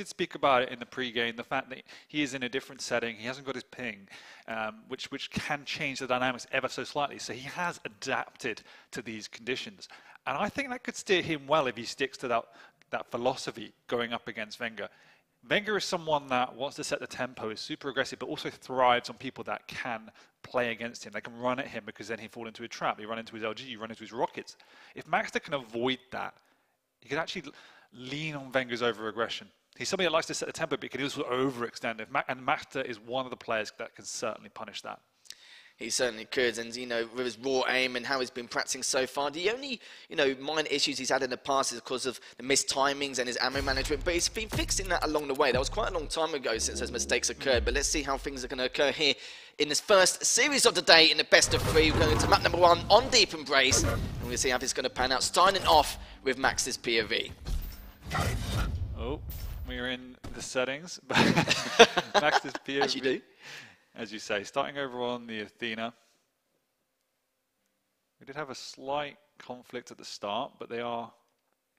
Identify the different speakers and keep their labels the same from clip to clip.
Speaker 1: did speak about it in the pre-game, the fact that he is in a different setting, he hasn't got his ping, which can change the dynamics ever so slightly. So he has adapted to these conditions. And I think that could steer him well if he sticks to that philosophy going up against Vengeur. Vengeur is someone that wants to set the tempo, is super aggressive, but also thrives on people that can play against him. They can run at him because then he fall into a trap. You run into his LG, you run into his rockets. If Maxter can avoid that, he can actually lean on Vengeur's over-aggression. He's somebody that likes to set the tempo, but he can also overextend. And Maxter is one of the players that can certainly punish that.
Speaker 2: He certainly could, and you know, with his raw aim and how he's been practicing so far, the only, you know, minor issues he's had in the past is because of the missed timings and his ammo management, but he's been fixing that along the way. That was quite a long time ago since those mistakes occurred, but let's see how things are going to occur here in this first series of the day in the best of 3. We're going to map number 1 on Deep Embrace, and we'll see how this is going to pan out, starting off with Max's POV.
Speaker 1: Oh, we're in the settings. Max's POV.
Speaker 2: As you do.
Speaker 1: As you say, starting over on the Athena. We did have a slight conflict at the start, but they are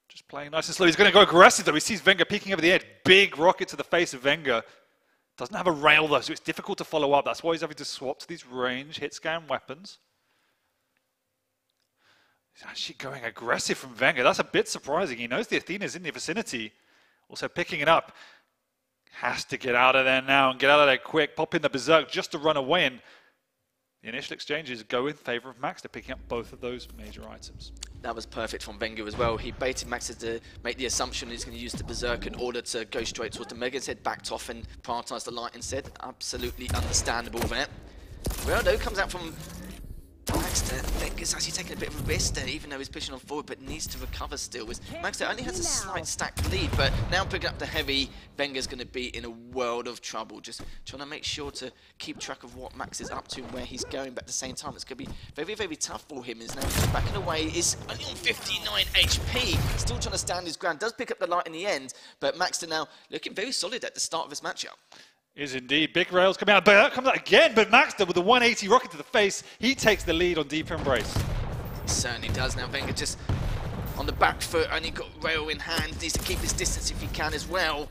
Speaker 1: just playing nice and slow. He's going to go aggressive, though. He sees Vengeur peeking over the edge. Big rocket to the face of Vengeur. Doesn't have a rail, though, so it's difficult to follow up. That's why he's having to swap to these range hit scan weapons. He's actually going aggressive from Vengeur. That's a bit surprising. He knows the Athena's in the vicinity. Also picking it up. Has to get out of there now and get out of there quick. Pop in the Berserk just to run away, and the initial exchanges go in favor of Maxter, picking up both of those major items.
Speaker 2: That was perfect from Vengeur as well. He baited Maxter to make the assumption he's going to use the Berserk in order to go straight towards the Mega. Instead, backed off and prioritised the light instead. Absolutely understandable there. Well, though, comes out from Maxter. Vengeur's actually taking a bit of a risk there, even though he's pushing on forward, but needs to recover still. Maxter only has a slight stacked lead, but now picking up the heavy, Vengeur's going to be in a world of trouble. Just trying to make sure to keep track of what Max is up to and where he's going, but at the same time, it's going to be very, very tough for him. He's now just backing away. Is only on 59 HP, still trying to stand his ground. Does pick up the light in the end, but Maxter now looking very solid at the start of his matchup.
Speaker 1: Is indeed. Big rails coming out, but that comes out again. But Maxter with the 180 rocket to the face, he takes the lead on Deep Embrace.
Speaker 2: He certainly does. Now Vengeur just on the back foot, only got rail in hand, needs to keep his distance if he can as well.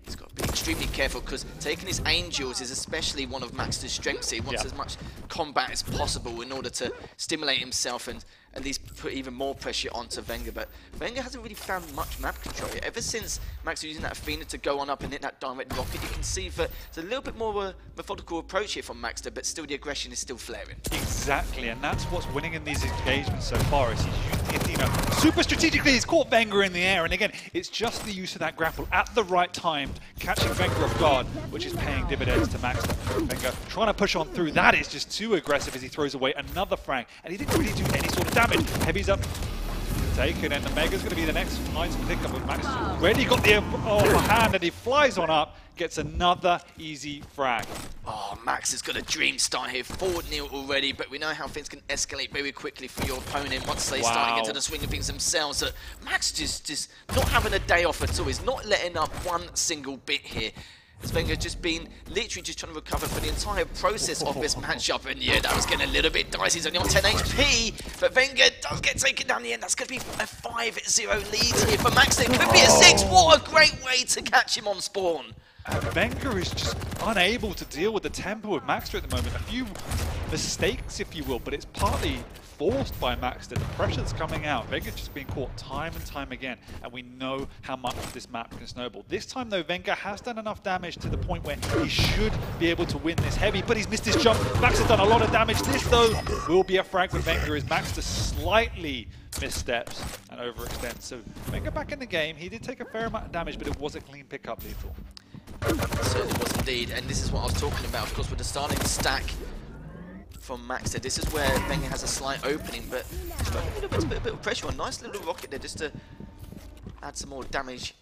Speaker 2: He's got to be extremely careful because taking his angels is especially one of Maxter's strengths. He wants as much combat as possible in order to stimulate himself and at least put even more pressure onto Vengeur. But Vengeur hasn't really found much map control yet. Ever since Maxter using that Athena to go on up and hit that direct rocket, you can see that it's a little bit more of a methodical approach here from Maxter, but still the aggression is still flaring.
Speaker 1: Exactly, and that's what's winning in these engagements so far, is he's using the Athena super strategically. He's caught Vengeur in the air, and again, it's just the use of that grapple at the right time, catching Vengeur off guard, which is paying dividends to Maxter. Vengeur trying to push on through. That is just too aggressive as he throws away another frag, and he didn't really do any sort of damage. Heavy's up, taken, and the Mega's going to be the next item pick up with Max. Already got the upper hand, and he flies on up, gets another easy frag.
Speaker 2: Oh, Max has got a dream start here, 4-0 already, but we know how things can escalate very quickly for your opponent once they start to get into the swing of things themselves. So Max just not having a day off at all. He's not letting up one single bit here. Vengeur just been literally just trying to recover for the entire process of this matchup, and yeah, that was getting a little bit dicey. He's only on 10 HP, but Vengeur does get taken down in the end. That's going to be a 5-0 lead here for Max. It could be a 6. What a great way to catch him on spawn.
Speaker 1: Vengeur is just unable to deal with the tempo of Maxter at the moment. A few mistakes, if you will, but it's partly forced by Maxter. The pressure's coming out. Vengeur's just being caught time and time again, and we know how much this map can snowball. This time, though, Vengeur has done enough damage to the point where he should be able to win this heavy, but he's missed his jump. Maxter's done a lot of damage. This, though, will be a frag for Vengeur as Maxter slightly missteps and overextends. So Vengeur back in the game. He did take a fair amount of damage, but it was a clean pickup, lethal.
Speaker 2: Certainly was indeed, and this is what I was talking about, of course, with the starting stack from Maxter. This is where Vengeur has a slight opening, but he's got a bit of pressure on. Nice little rocket there just to add some more damage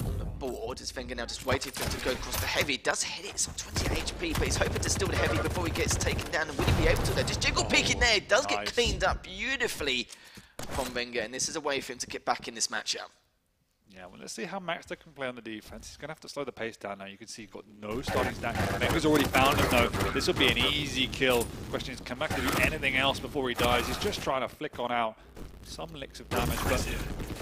Speaker 2: on the board. As Vengeur now just waiting for him to go across the heavy. Does hit it, some 20 HP, but he's hoping to steal the heavy before he gets taken down, and will he be able to there? Just jiggle peeking there, it does get cleaned up beautifully from Vengeur, and this is a way for him to get back in this matchup.
Speaker 1: Yeah, well, let's see how Maxter can play on the defense. He's going to have to slow the pace down now. You can see he's got no starting stack. Vengeur's already found him, though. This will be an easy kill. The question is, can Maxter do anything else before he dies? He's just trying to flick on out some licks of damage, but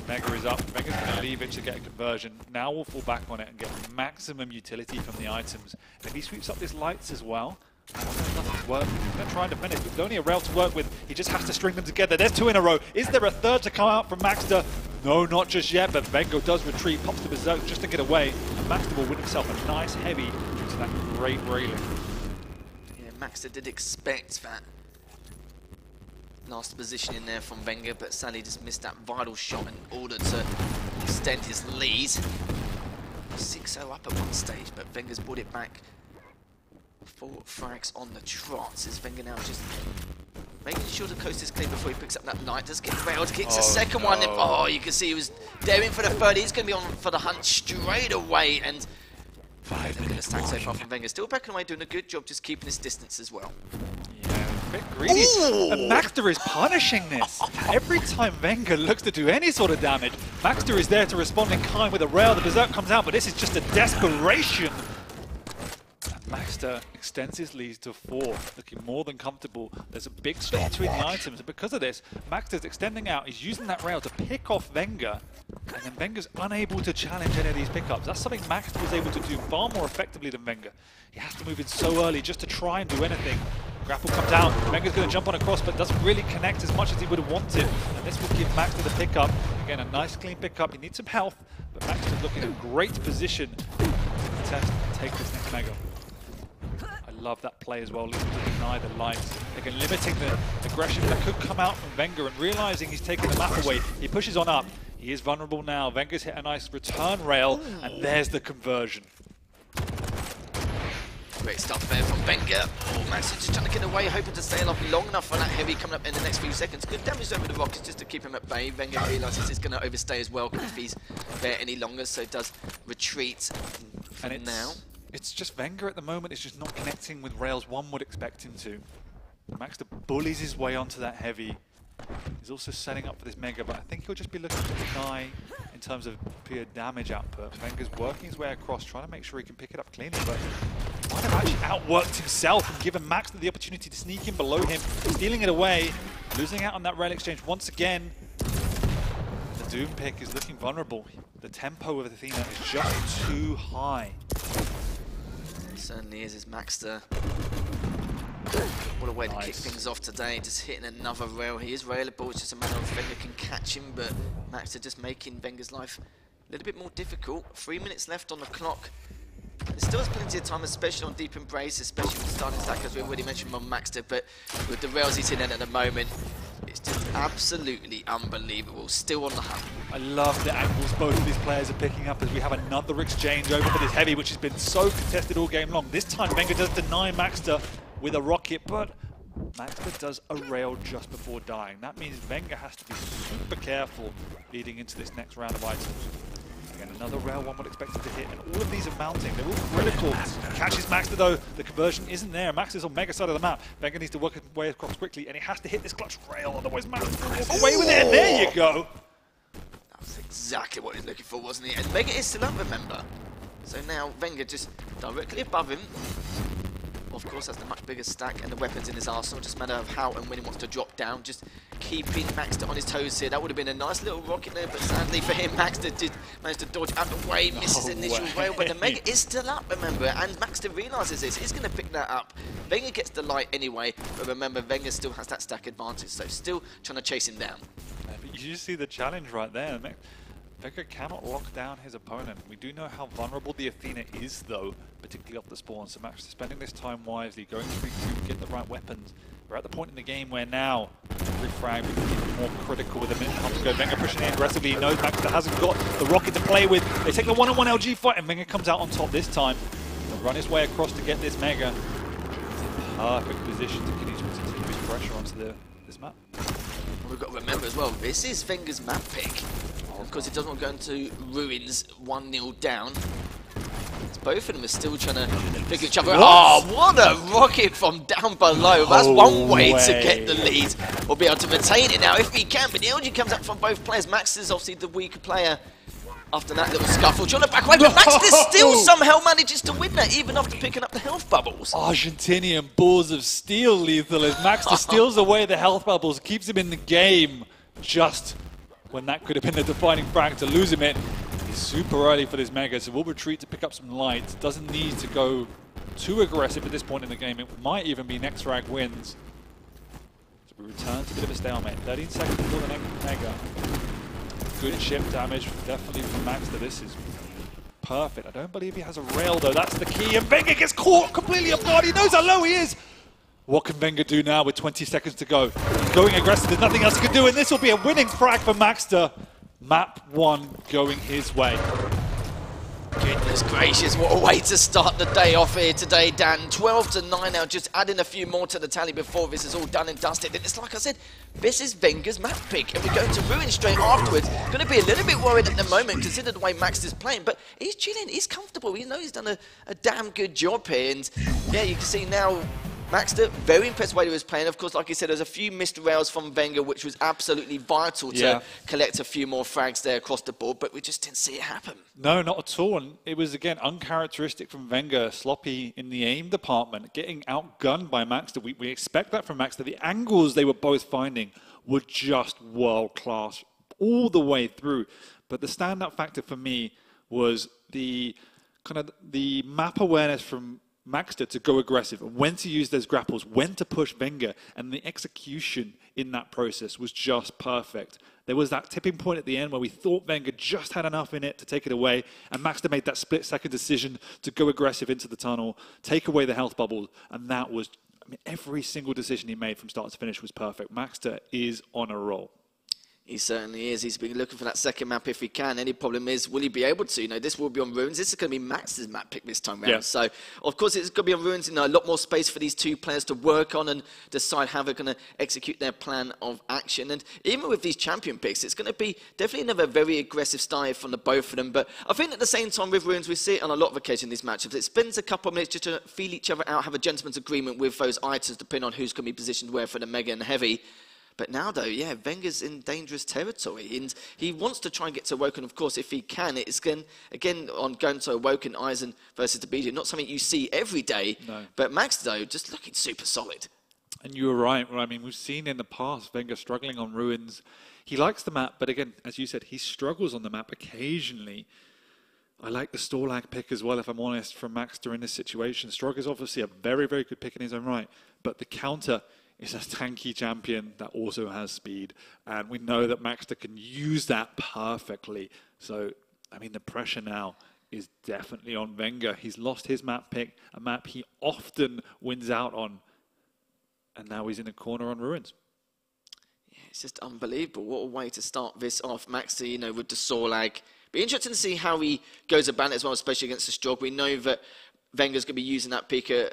Speaker 1: Vengeur is up. Vengeur's going to leave it to get a conversion. now will fall back on it and get maximum utility from the items. And if he sweeps up his lights as well, there's nothing to work with. He's going to try and finish, but with only a rail to work with, he just has to string them together. There's 2 in a row. Is there a third to come out from Maxter? No, not just yet, but Vengeur does retreat, pops the Berserk just to get away, and Maxter will win himself a nice heavy due to that great railing.
Speaker 2: Yeah, Maxter did expect that last position in there from Vengeur, but sadly just missed that vital shot in order to extend his lead. 6-0 up at one stage, but Vengeur's brought it back. 4 frags on the trot. Is Vengeur now just making sure the coast is clear before he picks up that light? Does get railed, kicks a second one. Oh, you can see he was daring for the third. He's going to be on for the hunt straight away. And 5 minutes stack so far from Vengeur. Still backing away, doing a good job just keeping his distance as well.
Speaker 1: Yeah, a bit greedy. Ooh. And Maxter is punishing this. Every time Vengeur looks to do any sort of damage, Maxter is there to respond in kind with a rail. The Berserk comes out, but this is just a desperation. Maxter extends his lead to 4, looking more than comfortable. There's a big switch between the items, and because of this, Maxter's extending out. He's using that rail to pick off Vengeur, and then Vengeur's unable to challenge any of these pickups. That's something Maxter was able to do far more effectively than Vengeur. He has to move in so early just to try and do anything. Grapple comes down. Vengeur's going to jump on across, but doesn't really connect as much as he would have wanted, and this will give Maxter the pickup. Again, a nice clean pickup. He needs some health, but Maxter's looking in a great position to contest and take this next Mega. Love that play as well, looking to deny the lights. Again, limiting the aggression that could come out from Vengeur and realizing he's taking the map away. He pushes on up. He is vulnerable now. Vengeur's hit a nice return rail, and there's the conversion.
Speaker 2: Great stuff there from Vengeur. Oh, Max is just trying to get away, hoping to stay alive long enough for that heavy coming up in the next few seconds. Good damage over the rockets just to keep him at bay. Vengeur realizes it's going to overstay as well if he's there any longer, so does retreat
Speaker 1: and
Speaker 2: now.
Speaker 1: It's just Vengeur at the moment is just not connecting with rails one would expect him to. Maxter bullies his way onto that heavy. He's also setting up for this Mega, but I think he'll just be looking to deny in terms of pure damage output. Vengeur's working his way across, trying to make sure he can pick it up cleanly, but he might have actually outworked himself and given Maxter the opportunity to sneak in below him, stealing it away, losing out on that rail exchange once again. The Doom pick is looking vulnerable. The tempo of Athena is just too high.
Speaker 2: Certainly is Maxter. What a way to kick things off today, just hitting another rail. He is railable, it's just a matter of Vengeur can catch him, but Maxter just making Vengeur's life a little bit more difficult. 3 minutes left on the clock. There still has plenty of time, especially on Deep Embrace, especially with the starting stack, as we already mentioned on Maxter, but with the rails he's hitting at the moment, it's just absolutely unbelievable. Still on the hunt.
Speaker 1: I love the angles both of these players are picking up as we have another exchange over for this heavy, which has been so contested all game long. This time Vengeur does deny Maxter with a rocket, but Maxter does a rail just before dying. That means Vengeur has to be super careful leading into this next round of items. Again, another rail one would expect him to hit, and all of these are mounting. They're all critical. Catches Maxter though. The conversion isn't there. Maxter's on Mega side of the map. Vengeur needs to work his way across quickly, and he has to hit this clutch rail, otherwise Maxter will walk away with it. And there you go.
Speaker 2: That's exactly what he's looking for, wasn't he? And Vengeur is still up, remember. So now Vengeur just directly above him. Of course, has the much bigger stack and the weapons in his arsenal. Just a matter of how and when he wants to drop down. Just keeping Maxter on his toes here. That would have been a nice little rocket there, but sadly for him, Maxter did manage to dodge out the way, misses initial rail, but the Mega is still up, remember, and Maxter realises this. He's going to pick that up. Vengeur gets the light anyway, but remember, Vengeur still has that stack advantage, so still trying to chase him down.
Speaker 1: Yeah, but you see the challenge right there. Vengeur cannot lock down his opponent. We do know how vulnerable the Athena is, though, particularly off the spawn. So Maxter spending this time wisely, going to regroup, get the right weapons. We're at the point in the game where now every frag becomes even more critical with a minute and a half to go. Vengeur pushing in aggressively. He knows Maxter hasn't got the rocket to play with. They take the one-on-one LG fight, and Vengeur comes out on top this time. He'll run his way across to get this Mega. He's in perfect position to continue his pressure onto this map.
Speaker 2: We've got to remember as well, this is Vengeur's map pick. Because he doesn't want to go into Ruins 1-0 down. Both of them are still trying to pick each other up. Oh, what a rocket from down below. That's one way to get the lead. We'll be able to maintain it now if we can. But the LG comes up from both players. Max is obviously the weaker player after that little scuffle. Trying to back away, but Max still somehow manages to win that, even after picking up the health bubbles.
Speaker 1: Argentinian balls of steel, Lethal, as Maxter steals away the health bubbles, keeps him in the game just when that could have been the defining frag to lose him in. He's super early for this Mega, so we'll retreat to pick up some light. Doesn't need to go too aggressive at this point in the game. It might even be next frag wins. So we return to a bit of a stalemate. 13 seconds before the next Mega. Good chip damage, definitely from Maxter. This is perfect. I don't believe he has a rail though. That's the key. And Vengeur gets caught completely off guard. He knows how low he is. What can Vengeur do now with 20 seconds to go? He's going aggressive. There's nothing else he can do. And this will be a winning frag for Maxter. Map 1 going his way.
Speaker 2: Goodness gracious, what a way to start the day off here today, Dan. 12-9 now, just adding a few more to the tally before this is all done and dusted. And it's like I said, this is Vengeur's map pick, and we're going to Ruin straight afterwards. Going to be a little bit worried at the moment, considering the way Maxter's playing, but he's chilling, he's comfortable. You know he's done a damn good job here, and yeah, you can see now Maxter, very impressed with the way he was playing. Of course, like you said, there's a few missed rails from Vengeur, which was absolutely vital to collect a few more frags there across the board, but we just didn't see it happen.
Speaker 1: No, not at all. And it was, again, uncharacteristic from Vengeur, sloppy in the aim department, getting outgunned by Maxter. We expect that from Maxter. The angles they were both finding were just world-class all the way through. But the standout factor for me was the map awareness from Maxter to go aggressive, when to use those grapples, when to push Vengeur, and the execution in that process was just perfect. There was that tipping point at the end where we thought Vengeur just had enough in it to take it away, and Maxter made that split-second decision to go aggressive into the tunnel, take away the health bubble, and that was, I mean, every single decision he made from start to finish was perfect. Maxter is on a roll.
Speaker 2: He certainly is. He's been looking for that second map if he can. Any problem is, will he be able to? You know, this will be on Ruins. This is going to be Maxter's map pick this time round. Yeah. So, of course, it's going to be on Ruins. You know, a lot more space for these two players to work on and decide how they're going to execute their plan of action. And even with these champion picks, it's going to be definitely another very aggressive style from the both of them. But I think at the same time with Ruins, we see it on a lot of occasions in these matchups. It spends a couple of minutes just to feel each other out, have a gentleman's agreement with those items, depending on who's going to be positioned where for the Mega and Heavy. But now, though, yeah, Vengeur's in dangerous territory, and he wants to try and get to Awoken. Of course, if he can, it's again on going to Awoken, Eisen versus the BJ. Not something you see every day, no. But Max, though, just looking super solid.
Speaker 1: And you were right. Well, I mean, we've seen in the past Vengeur struggling on Ruins. He likes the map, but again, as you said, he struggles on the map occasionally. I like the Stalag pick as well, if I'm honest, from Maxter in this situation. Strog is obviously a very, very good pick in his own right, but the counter is a tanky champion that also has speed, and we know that Maxter can use that perfectly. So, I mean, the pressure now is definitely on Vengeur. He's lost his map pick, a map he often wins out on, and now he's in a corner on Ruins.
Speaker 2: Yeah, it's just unbelievable. What a way to start this off. Maxter, you know, with the Stalag. Be interesting to see how he goes about it as well, especially against the Strog. We know that Vengeur's going to be using that picker,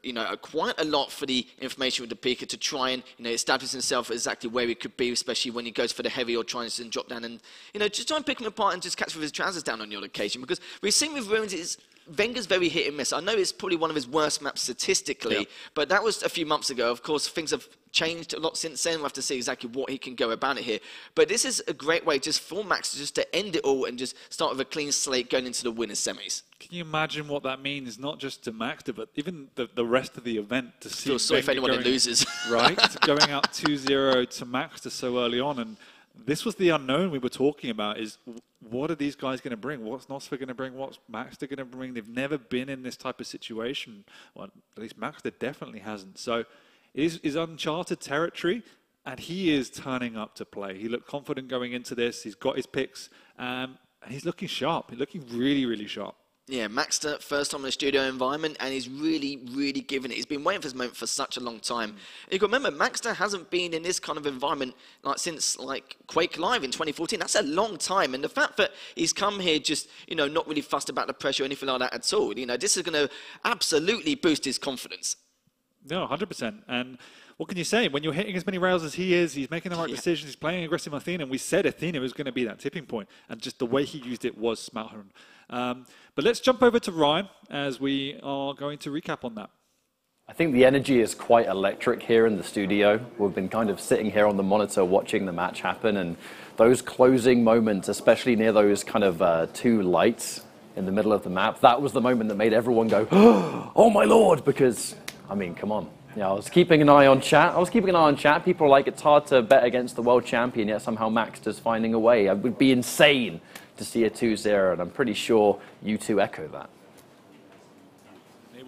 Speaker 2: you know, quite a lot for the information with the picker to try and, you know, establish himself exactly where he could be, especially when he goes for the heavy or tries to drop down and, you know, just try and pick him apart and just catch with his trousers down on the odd occasion. Because we've seen with Ruins is Vengeur's very hit and miss. I know it's probably one of his worst maps statistically, but that was a few months ago. Of course, things have changed a lot since then. We'll have to see exactly what he can go about it here. But this is a great way just for Max just to end it all and just start with a clean slate going into the winners semis.
Speaker 1: Can you imagine what that means, not just to Maxter, but even the rest of the event, to see
Speaker 2: feel sorry if anyone who loses.
Speaker 1: Right? Going out 2-0 to Maxter so early on. And this was the unknown we were talking about, is what are these guys going to bring? What's Nosfer going to bring? What's Maxter going to bring? They've never been in this type of situation. Well, at least Maxter definitely hasn't. So it is uncharted territory, and he is turning up to play. He looked confident going into this. He's got his picks, and he's looking sharp. He's looking really, really sharp.
Speaker 2: Yeah, Maxter, first time in a studio environment, and he's really, really giving it. He's been waiting for this moment for such a long time. You can remember, Maxter hasn't been in this kind of environment since Quake Live in 2014. That's a long time, and the fact that he's come here just, you know, not really fussed about the pressure or anything like that at all, you know, this is going to absolutely boost his confidence.
Speaker 1: No, 100%. And what can you say? When you're hitting as many rails as he is, he's making the right decisions, he's playing aggressive Athena, and we said Athena was going to be that tipping point, and just the way he used it was smart. But let's jump over to Ryan as we are going to recap on that.
Speaker 3: I think the energy is quite electric here in the studio. We've been kind of sitting here on the monitor watching the match happen, and those closing moments, especially near those kind of two lights in the middle of the map, that was the moment that made everyone go, oh my lord, because, I mean, come on. Yeah, I was keeping an eye on chat. People are like, it's hard to bet against the world champion, yet somehow Maxter's finding a way. It would be insane to see a 2-0, and I'm pretty sure you two echo that.
Speaker 1: It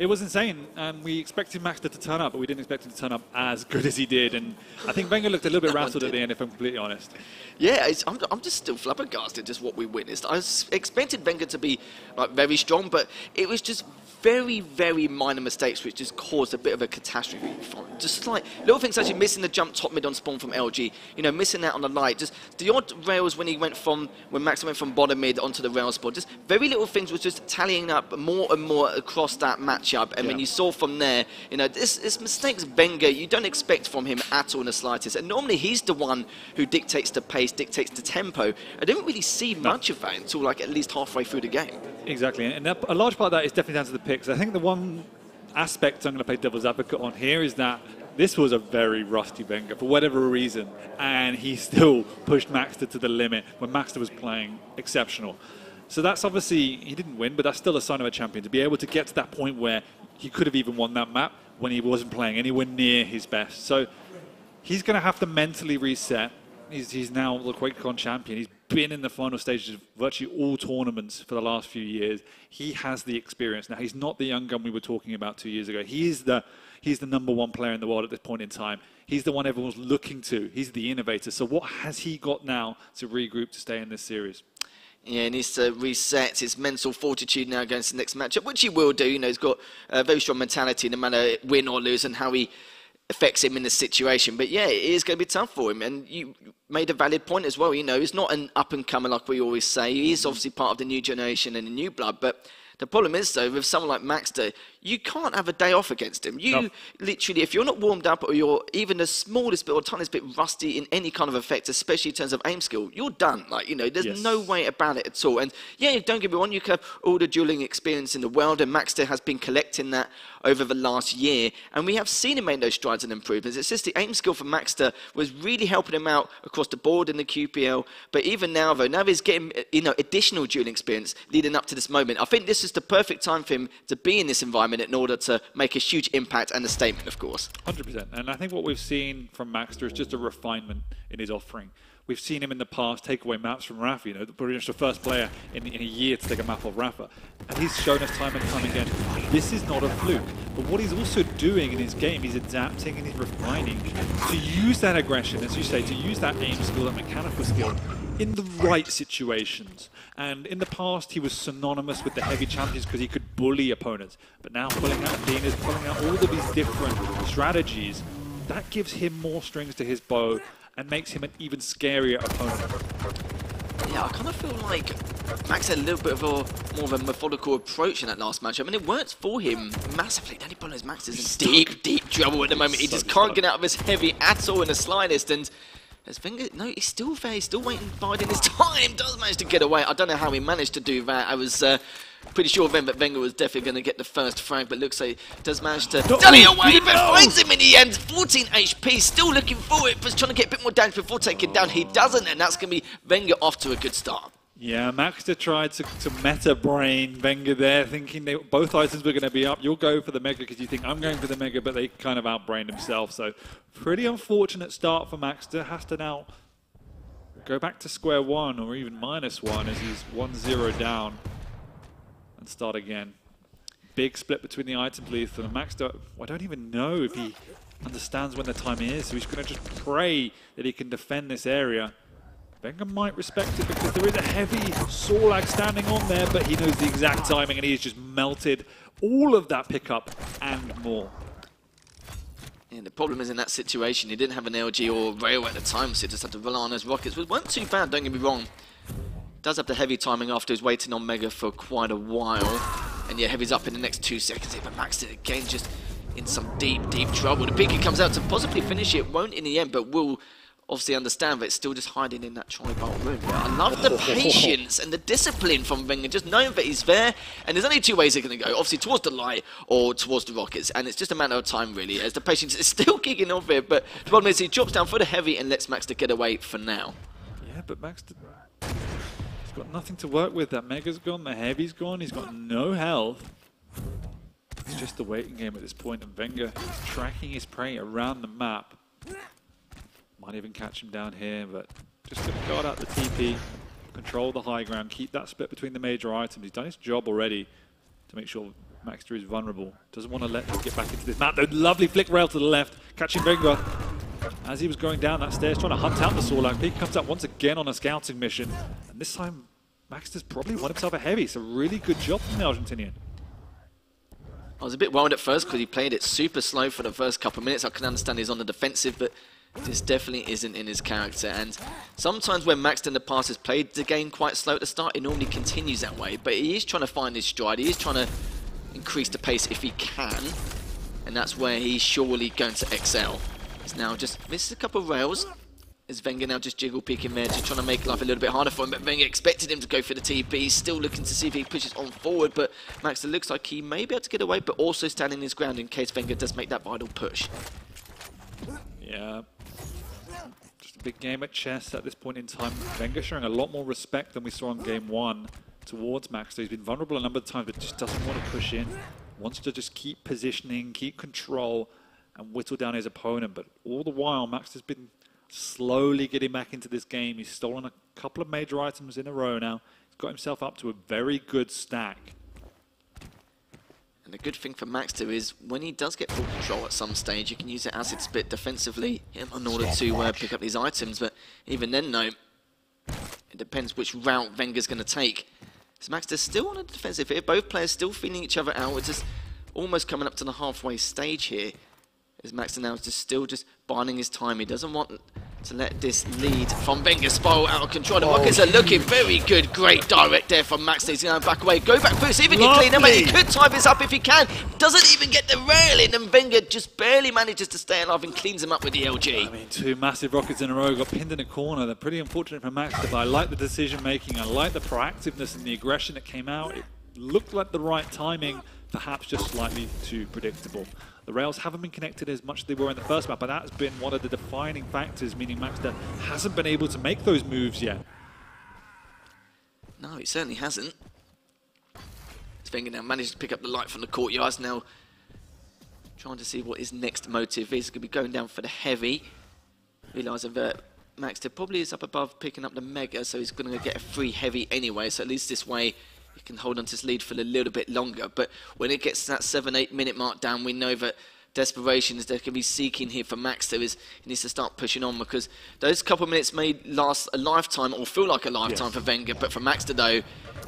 Speaker 1: was insane. We expected Maxter to turn up, but we didn't expect him to turn up as good as he did. And I think Vengeur looked a little bit rattled at the end, if I'm completely honest.
Speaker 2: Yeah, I'm just still flabbergasted just what we witnessed. I expected Vengeur to be like very strong, but it was just very, very minor mistakes which just caused a bit of a catastrophe. Just like little things such as missing the jump top mid on spawn from LG, you know, missing out on the light, just the odd rails when Maxter went from bottom mid onto the rail spot, just very little things was just tallying up more and more across that matchup. And when you saw from there, you know, this mistakes Vengeur you don't expect from him at all in the slightest. And normally he's the one who dictates the pace, dictates the tempo. I didn't really see much of that until like at least halfway through the game.
Speaker 1: Exactly, and a large part of that is definitely down to the picks. I think the one aspect I'm going to play devil's advocate on here is that this was a very rusty Vengeur for whatever reason, and he still pushed Maxter to the limit when Maxter was playing exceptional. So that's obviously, he didn't win, but that's still a sign of a champion, to be able to get to that point where he could have even won that map when he wasn't playing anywhere near his best. So he's going to have to mentally reset. He's now the QuakeCon champion. He's been in the final stages of virtually all tournaments for the last few years. He has the experience. Now, he's not the young gun we were talking about 2 years ago. He's the #1 player in the world at this point in time. He's the one everyone's looking to. He's the innovator. So what has he got now to regroup to stay in this series?
Speaker 2: Yeah, he needs to reset his mental fortitude now going to the next matchup, which he will do. You know, he's got a very strong mentality no matter win or lose and how he affects him in the situation. But yeah, it is going to be tough for him. And you made a valid point as well. You know, he's not an up-and-comer like we always say. He is obviously part of the new generation and the new blood. But the problem is, though, with someone like Maxter, you can't have a day off against him. You literally, if you're not warmed up or you're even the smallest bit or tiniest bit rusty in any kind of effect, especially in terms of aim skill, you're done. Like, you know, there's no way about it at all. And yeah, don't get me wrong, you can have all the dueling experience in the world, and Maxter has been collecting that over the last year, and we have seen him make those strides and improvements. It's just the aim skill for Maxter was really helping him out across the board in the QPL. But even now, though, now he's getting, you know, additional dueling experience leading up to this moment. I think this is the perfect time for him to be in this environment in order to make a huge impact and a statement, of course.
Speaker 1: 100%. And I think what we've seen from Maxter is just a refinement in his offering. We've seen him in the past take away maps from Rafa, you know, pretty much the first player in a year to take a map off Rafa. And he's shown us time and time again, this is not a fluke. But what he's also doing in his game, he's adapting and he's refining to use that aggression, as you say, to use that aim skill, that mechanical skill, in the right situations. And in the past, he was synonymous with the heavy champions because he could bully opponents. But now pulling out Dinas, pulling out all of these different strategies, that gives him more strings to his bow and makes him an even scarier opponent.
Speaker 2: Yeah, I kind of feel like Max had a little bit of more of a methodical approach in that last match. I mean, it worked for him massively. The only problem is Max is in deep trouble at the moment. He just can't get out of his heavy at all in the slightest. And as Vengeur, no, he's still there. He's still waiting, biding his time. Does manage to get away. I don't know how he managed to do that. I was pretty sure then that Vengeur was definitely going to get the first frag, but looks like he does manage to dally away, but finds him in the end. 14 HP, still looking for it, but trying to get a bit more damage before taking down. He doesn't, and that's going to be Vengeur off to a good start.
Speaker 1: Yeah, Maxter tried to meta brain Vengeur there, thinking both items were going to be up. You'll go for the Mega because you think I'm going for the Mega, but they kind of outbrained himself. So pretty unfortunate start for Maxter. Has to now go back to square one or even -1 as he's 1-0 down and start again. Big split between the items, Lethal. And Maxter, I don't even know if he understands when the time is, so he's going to just pray that he can defend this area. Vengeur might respect it because there is a heavy Sorlag standing on there, but he knows the exact timing and he's just melted all of that pickup and more.
Speaker 2: Yeah, the problem is in that situation, he didn't have an LG or rail at the time, so he just had to rely on his rockets, which weren't too bad, don't get me wrong. Does have the heavy timing after he's waiting on Mega for quite a while. And yeah, heavy's up in the next 2 seconds here, but Maxter again just in some deep trouble. The Piki comes out to possibly finish it, won't in the end, but will obviously understand that it's still just hiding in that tri-bar room. But I love the patience and the discipline from Vengeur, just knowing that he's there. And there's only 2 ways they're going to go, obviously towards the light or towards the rockets. And it's just a matter of time, really, as the patience is still kicking off here. But the problem is he drops down for the heavy and lets Maxter get away for now.
Speaker 1: Yeah, but Maxter, he's got nothing to work with. That Mega's gone, the heavy's gone, he's got no health. It's just the waiting game at this point, and Vengeur is tracking his prey around the map. Might even catch him down here, but just going to guard out the TP. control the high ground, keep that split between the major items. He's done his job already to make sure Maxter is vulnerable. Doesn't want to let him get back into this map. The lovely flick rail to the left, catching Vengeur as he was going down that stairs, trying to hunt out the Sorlak. He comes up once again on a scouting mission, and this time Maxter's probably won himself a heavy. It's a really good job from the Argentinian.
Speaker 2: I was a bit worried at first because he played it super slow for the first couple of minutes. I can understand he's on the defensive, but this definitely isn't in his character. And sometimes when Maxter in the past has played the game quite slow at the start, it normally continues that way. But he is trying to find his stride. He is trying to increase the pace if he can, and that's where he's surely going to excel. He's now just missed a couple of rails. Is Vengeur now just jiggle peeking there, just trying to make life a little bit harder for him, but Vengeur expected him to go for the TP. He's still looking to see if he pushes on forward, but Maxter looks like he may be able to get away, but also standing his ground in case Vengeur does make that vital push.
Speaker 1: Yeah, just a big game at chess at this point in time. Vengeur showing a lot more respect than we saw in game 1 towards Maxter. He's been vulnerable a number of times, but just doesn't want to push in. Wants to just keep positioning, keep control, and whittle down his opponent. But all the while, Maxter's been slowly getting back into this game. He's stolen a couple of major items in a row now. He's got himself up to a very good stack.
Speaker 2: And the good thing for Maxter is when he does get full control at some stage, you can use the acid split defensively in order to pick up these items. But even then, though, it depends which route Vengeur's going to take. So Maxter's still on a defensive here. Both players still feeling each other out. It's just almost coming up to the halfway stage here. As Maxter now is just still biding his time. He doesn't want to let this lead from Vengeur spiral out of control. The Rockets are looking very good. Great direct there from Maxter. He's going to back away. Go back through. See if he can clean him. He could tie this up if he can. Doesn't even get the rail in. And Vengeur just barely manages to stay alive and cleans him up with the LG.
Speaker 1: I mean, 2 massive rockets in a row. Got pinned in a corner. They're pretty unfortunate for Maxter, but I like the decision making. I like the proactiveness and the aggression that came out. It looked like the right timing, perhaps just slightly too predictable. The rails haven't been connected as much as they were in the first map, but that's been one of the defining factors, meaning Maxter hasn't been able to make those moves yet.
Speaker 2: No, he certainly hasn't. Vengeur now managed to pick up the light from the courtyards. Now trying to see what his next motive is. Going to be going down for the heavy. Realising that Maxter probably is up above picking up the mega, so he's going to get a free heavy anyway, so at least this way he can hold on to his lead for a little bit longer. But when it gets to that 7-8 minute mark down, we know that desperation is there can be seeking here for Maxter. Is he needs to start pushing on, because those couple of minutes may last a lifetime or feel like a lifetime for Vengeur, but for Maxter though,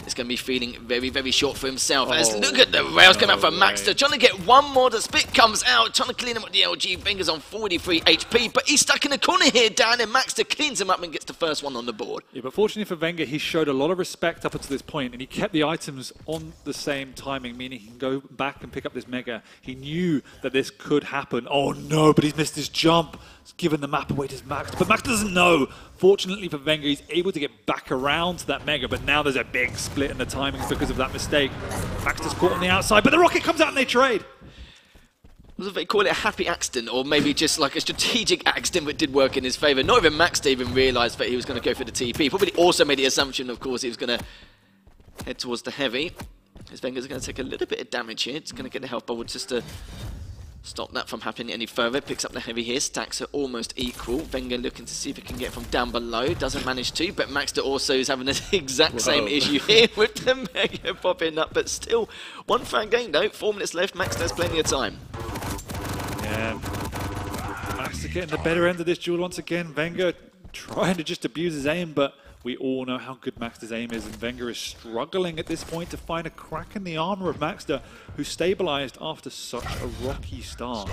Speaker 2: it's going to be feeling very, very short for himself. As look at the rails coming out from Maxter, trying to get one more. The spit comes out, trying to clean him with the LG. Vengeur's on 43 HP, but he's stuck in the corner here, Dan, and Maxter cleans him up and gets the first one on the board.
Speaker 1: Yeah, but fortunately for Vengeur, he showed a lot of respect up until this point, and he kept the items on the same timing, meaning he can go back and pick up this mega. He knew that this could happen. Oh no, but he's missed his jump. He's given the map away to Maxter, but Maxter doesn't know. Fortunately for Vengeur, he's able to get back around to that mega, but now there's a big split in the timings because of that mistake. Maxter's caught on the outside, but the rocket comes out and they trade.
Speaker 2: Was they call it a happy accident, or maybe just like a strategic accident that did work in his favour? Not even Maxter even realised that he was going to go for the TP. Probably also made the assumption, of course, he was going to head towards the heavy. As Vengeur's going to take a little bit of damage here. It's going to get the health bubble just to stop that from happening any further. Picks up the heavy here. Stacks are almost equal. Vengeur looking to see if he can get from down below. Doesn't manage to, but Maxter also is having the exact same issue here with the mega popping up. But still, one frag game though. 4 minutes left. Maxter has plenty of time.
Speaker 1: Yeah. Maxter getting the better end of this duel once again. Vengeur trying to just abuse his aim, but we all know how good Maxter's aim is, and Vengeur is struggling at this point to find a crack in the armor of Maxter, who stabilized after such a rocky start.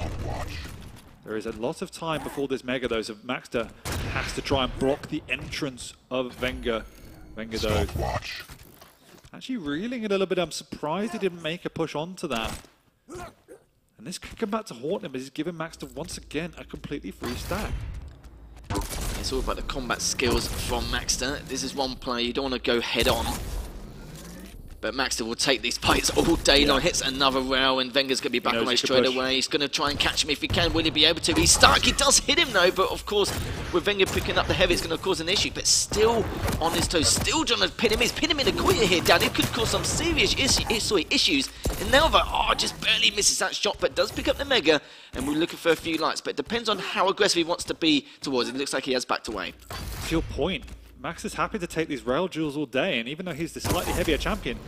Speaker 1: There is a lot of time before this mega though, so Maxter has to try and block the entrance of Vengeur. Vengeur though, actually reeling a little bit. I'm surprised he didn't make a push onto that. And this could come back to haunt him, as he's given Maxter once again a completely free stack.
Speaker 2: It's all about the combat skills from Maxter. This is one player you don't want to go head on. But Maxter will take these fights all day long. Hits another rail, and Vengeur's going to be back away straight away. He's going to try and catch him if he can. Will he be able to? He's stuck. He does hit him though, but of course, with Vengeur picking up the heavy, it's going to cause an issue. But still on his toes, still trying to pin him. He's pinning him in the corner here, Dan. It could cause some serious issues. And Nelva, just barely misses that shot, but does pick up the mega. And we're looking for a few lights, but it depends on how aggressive he wants to be towards it. It looks like he has backed away.
Speaker 1: To your point, Max is happy to take these rail duels all day, and even though he's the slightly heavier champion,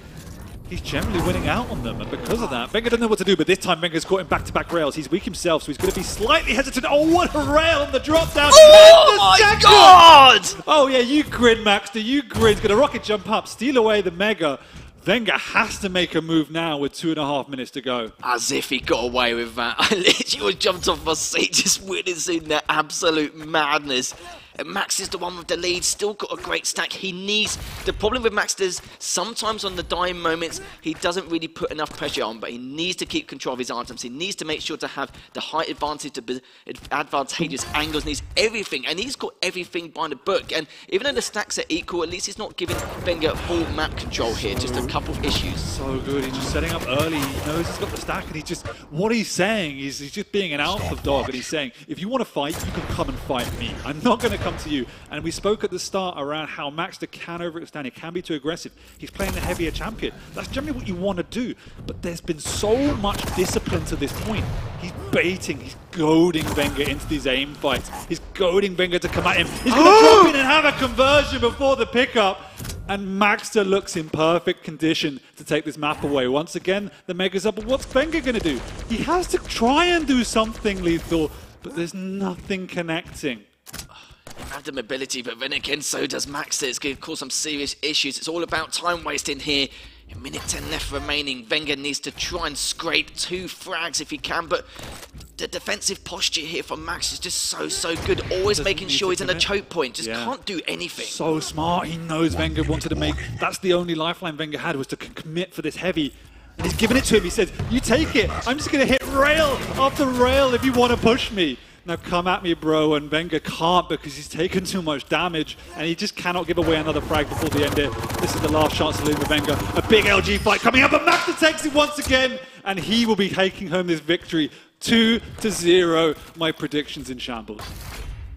Speaker 1: he's generally winning out on them, and because of that, Vengeur doesn't know what to do, but this time Vengeur's caught in back-to-back rails. He's weak himself, so he's going to be slightly hesitant. Oh, what a rail on the drop-down!
Speaker 2: Oh my god!
Speaker 1: Oh yeah, you grin, Maxter, you grin. He's going to rocket jump up, steal away the Mega. Vengeur has to make a move now with 2.5 minutes to go.
Speaker 2: As if he got away with that. I literally jumped off my seat just witnessing that absolute madness. And Max is the one with the lead, still got a great stack. He needs, the problem with Max is sometimes on the dying moments, he doesn't really put enough pressure on, but he needs to keep control of his items. He needs to make sure to have the height advantage, the advantageous angles, needs everything. And he's got everything by the book. And even though the stacks are equal, at least he's not giving Vengeur full map control here, just a couple of issues.
Speaker 1: So good, he's just setting up early. He knows he's got the stack, and what he's saying is he's just being an alpha dog, and he's saying, if you want to fight, you can come and fight me. I'm not going to come to you. And we spoke at the start around how Maxter can overextend, he can be too aggressive. He's playing the heavier champion. That's generally what you want to do. But there's been so much discipline to this point. He's baiting, he's goading Vengeur into these aim fights. He's goading Vengeur to come at him. He's going to drop in and have a conversion before the pickup. And Maxter looks in perfect condition to take this map away. Once again, the Mega's up. But what's Vengeur going to do? He has to try and do something lethal, but there's nothing connecting.
Speaker 2: Have the mobility, but then again, so does Maxter. It's going to cause some serious issues. It's all about time wasting here. A minute 10 left remaining. Vengeur needs to try and scrape 2 frags if he can, but the defensive posture here from Max is just so good. Always making sure he's in a choke point. Just can't do anything.
Speaker 1: So smart. He knows Vengeur wanted to make. That's the only lifeline Vengeur had, was to commit for this heavy. And he's giving it to him. He says, you take it. I'm just going to hit rail after rail if you want to push me. Now come at me, bro, and Vengeur can't because he's taken too much damage, and he just cannot give away another frag before the end it. This is the last chance to lose with Vengeur. A big LG fight coming up, but Maxter takes it once again, and he will be taking home this victory 2-0. My predictions in shambles.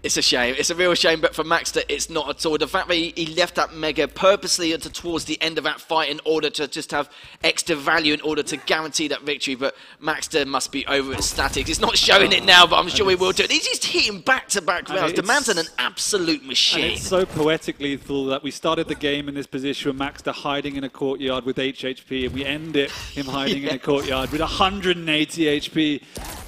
Speaker 2: It's a shame. It's a real shame, but for Maxter, it's not at all. The fact that he left that Mega purposely towards the end of that fight in order to just have extra value in order to guarantee that victory, but Maxter must be over ecstatic. He's not showing it now, but I'm sure he will do it. He's just hitting back-to-back rounds. The man's an absolute machine.
Speaker 1: And it's so poetic lethal that we started the game in this position with Maxter hiding in a courtyard with HHP, and we end it him hiding in a courtyard with 180 HP,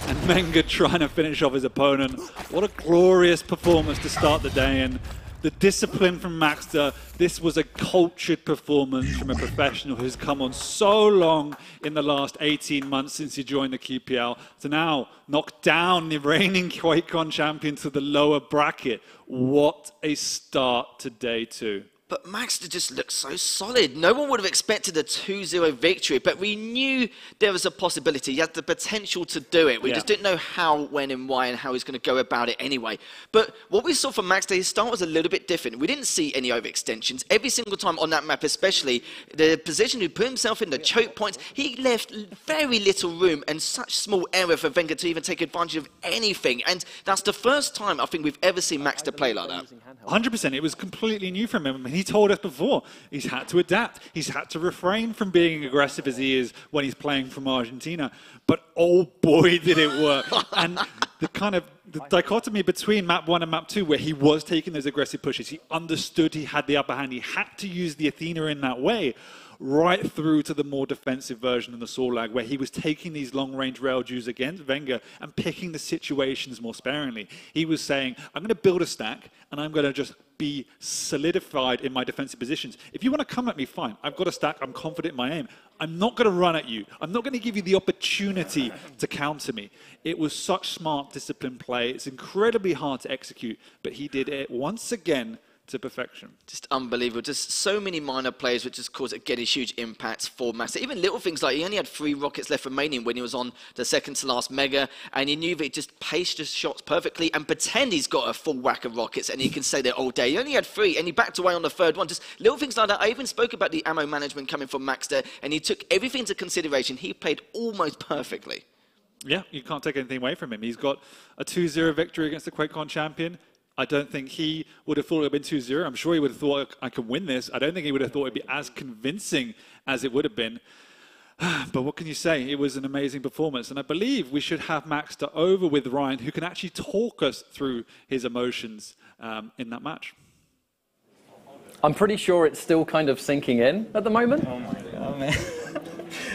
Speaker 1: and Vengeur trying to finish off his opponent. What a glorious performance to start the day, and the discipline from Maxter. This was a cultured performance from a professional who's come on so long in the last 18 months since he joined the QPL to now knock down the reigning QuakeCon champion to the lower bracket. What a start to day 2.
Speaker 2: But Maxter just looks so solid. No one would have expected a 2-0 victory, but we knew there was a possibility. He had the potential to do it. We just didn't know how, when, and why, and how he's going to go about it anyway. But what we saw from Maxter, his start was a little bit different. We didn't see any overextensions. Every single time on that map, especially, the position he put himself in, the choke points, he left very little room and such small error for Vengeur to even take advantage of anything. And that's the first time I think we've ever seen Maxter play like that.
Speaker 1: 100%. It was completely new from him. He told us before, he's had to adapt. He's had to refrain from being aggressive as he is when he's playing from Argentina. But oh boy, did it work. And the dichotomy between map 1 and map 2, where he was taking those aggressive pushes, he understood he had the upper hand. He had to use the Athena in that way, right through to the more defensive version of the Sorlag, where he was taking these long-range rail duels against Vengeur and picking the situations more sparingly. He was saying, I'm going to build a stack, and I'm going to just be solidified in my defensive positions. If you want to come at me, fine. I've got a stack. I'm confident in my aim. I'm not going to run at you. I'm not going to give you the opportunity to counter me. It was such smart, disciplined play. It's incredibly hard to execute, but he did it once again to perfection.
Speaker 2: Just unbelievable. Just so many minor plays which just caused again a huge impact for Maxter. Even little things like he only had 3 rockets left remaining when he was on the second to last Mega, and he knew that he just paced his shots perfectly and pretend he's got a full whack of rockets and he can stay there all day. He only had 3 and he backed away on the 3rd one. Just little things like that. I even spoke about the ammo management coming from Maxter, and he took everything into consideration. He played almost perfectly.
Speaker 1: Yeah, you can't take anything away from him. He's got a 2-0 victory against the QuakeCon champion. I don't think he would have thought it would have been 2-0. I'm sure he would have thought, I can win this. I don't think he would have thought it would be as convincing as it would have been. But what can you say? It was an amazing performance. And I believe we should have Maxter over with Ryan, who can actually talk us through his emotions in that match.
Speaker 3: I'm pretty sure it's still kind of sinking in at the moment.
Speaker 4: Oh my god, man.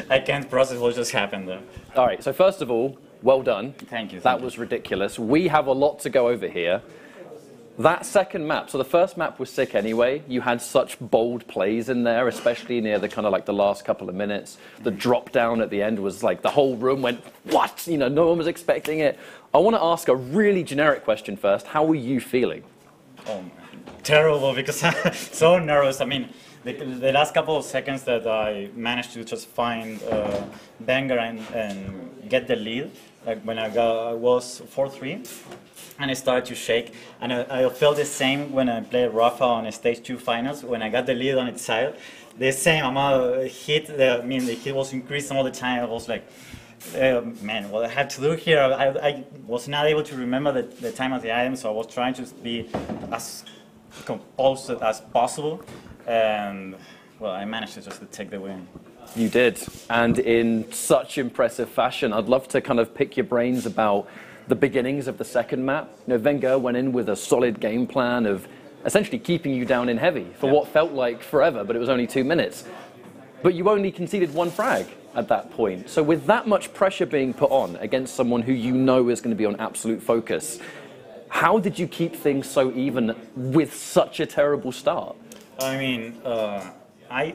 Speaker 4: I can't process what just happened there.
Speaker 3: All right, so first of all, well done.
Speaker 4: Thank you.
Speaker 3: That was ridiculous. We have a lot to go over here. That second map, so the first map was sick anyway. You had such bold plays in there, especially near the kind of like the last couple of minutes. The drop down at the end was like the whole room went, what? You know, no one was expecting it. I want to ask a really generic question first. How are you feeling?
Speaker 4: Oh, man. Terrible, because I'm so nervous. I mean, the last couple of seconds that I managed to just find Vengeur and get the lead, like when I was 4-3. And I started to shake, and I felt the same when I played Rafa on stage 2 finals. When I got the lead on its side, the same amount of hit. I mean, the hit was increasing all the time. I was like, man, what I had to do here. I was not able to remember the time of the item, so I was trying to be as composed as possible, and well, I managed to just take the win.
Speaker 3: You did, and in such impressive fashion. I'd love to kind of pick your brains about the beginnings of the second map. You know, Vengeur went in with a solid game plan of essentially keeping you down in heavy for what felt like forever, but it was only 2 minutes. But you only conceded 1 frag at that point. So with that much pressure being put on against someone who you know is going to be on absolute focus, how did you keep things so even with such a terrible start?
Speaker 4: I mean, I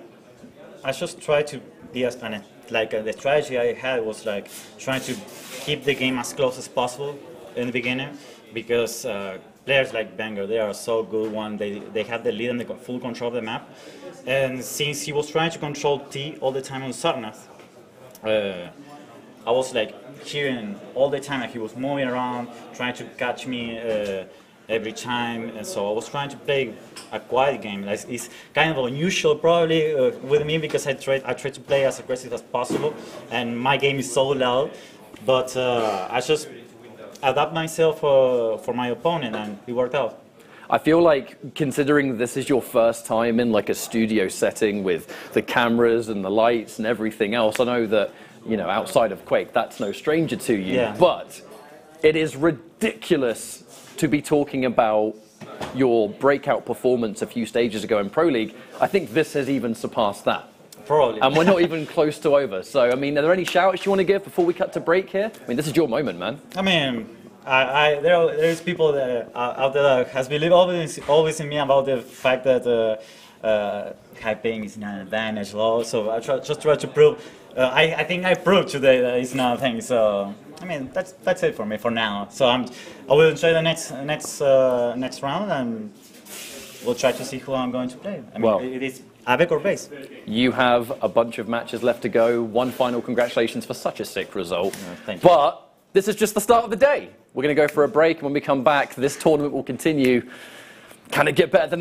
Speaker 4: just tried to be as the strategy I had was like trying to keep the game as close as possible in the beginning, because players like Vengeur, they are so good. They have the lead and the full control of the map, and since he was trying to control T all the time on Sarnath, I was like hearing all the time that he was moving around, trying to catch me every time, and so I was trying to play a quiet game. Like, it's kind of unusual probably with me, because I try to play as aggressive as possible, and my game is so loud, but I just adapt myself for my opponent, and it worked out.
Speaker 3: I feel like, considering this is your first time in like a studio setting with the cameras and the lights and everything else, I know that, you know, outside of Quake, that's no stranger to you, but it is ridiculous to be talking about your breakout performance a few stages ago in Pro League. I think this has even surpassed that.
Speaker 4: Probably.
Speaker 3: And we're not even close to over. So, I mean, are there any shout-outs you want to give before we cut to break here? I mean, this is your moment, man.
Speaker 4: I mean, there's people that out there that has believed always in me about the fact that high paying is not an advantage law. So I just try to prove. I think I proved today that it's not a thing. So I mean, that's it for me for now. So I will enjoy the next round, and we'll try to see who I'm going to play. I mean, it is Avec or base.
Speaker 3: You have a bunch of matches left to go. One final congratulations for such a sick result.
Speaker 4: Thank you.
Speaker 3: But this is just the start of the day. We're going to go for a break, and when we come back, this tournament will continue. Can it get better than